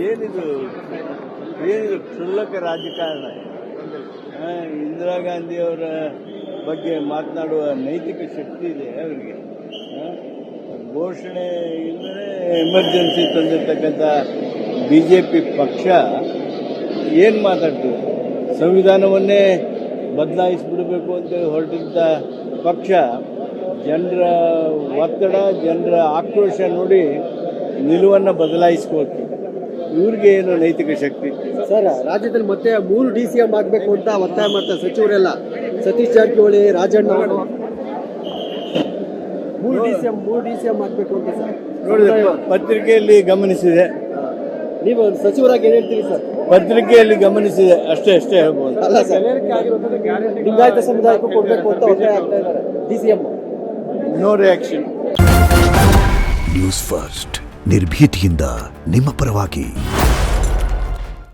ಏನಿದು ಕ್ಷುಲ್ಲಕ ರಾಜಕಾರಣ. ಇಂದಿರಾ ಗಾಂಧಿಯವರ ಬಗ್ಗೆ ಮಾತನಾಡುವ ನೈತಿಕ ಶಕ್ತಿ ಇದೆ ಅವರಿಗೆ. ಘೋಷಣೆ ಇಲ್ಲದೆ ಎಮರ್ಜೆನ್ಸಿ ತಂದಿರತಕ್ಕಂಥ ಬಿಜೆಪಿ ಪಕ್ಷ ಏನು ಮಾತಾಡ್ತದೆ? ಸಂವಿಧಾನವನ್ನೇ ಬದಲಾಯಿಸಿಬಿಡಬೇಕು ಅಂತೇಳಿ ಹೊರಟಿದ್ದ ಪಕ್ಷ ಜನರ ಒತ್ತಡ, ಜನರ ಆಕ್ರೋಶ ನೋಡಿ ನಿಲುವನ್ನು ಬದಲಾಯಿಸ್ಕೊಳ್ತೀವಿ. ಇವ್ರಿಗೆ ಏನು ನೈತಿಕ ಶಕ್ತಿ? ಸರ್, ರಾಜ್ಯದಲ್ಲಿ ಮತ್ತೆ 3 DCM ಆಗಬೇಕು ಅಂತ ಒತ್ತಾಯ ಮಾಡ್ತಾರೆ ಸಚಿವರೆಲ್ಲ. ಸತೀಶ್ ಜಾರಕಿಹೊಳಿ, ರಾಜಣ್ಣ ಅವರು 3 DCM ಆಗಬೇಕು ಅಂತ ಸರ್ ನೋಡಿದ್ರೆ ಪತ್ರಿಕೆಯಲ್ಲಿ ಗಮನಿಸಿದೆ. ನೀವು ಸಚಿವರಾಗಿ ಏನ್ ಹೇಳ್ತೀರಿ ಸರ್? ಪತ್ರಿಕೆಯಲ್ಲಿ ಗಮನಿಸಿದೆ, ಅಷ್ಟೇ ಹೇಳ್ಬೋದು. ಅಲ್ಲ ಸರ್, ಲಿಂಗಾಯತ ಸಮುದಾಯಕ್ಕೂ ಕೊಡಬೇಕು ಅಂತ ಒತ್ತಾಯ ಆಗ್ತಾ ಇದ್ದಾರೆ DCM. No reaction. News first, ನಿರ್ಭೀತಿಯಿಂದ ನಿಮ್ಮ ಪರವಾಗಿ.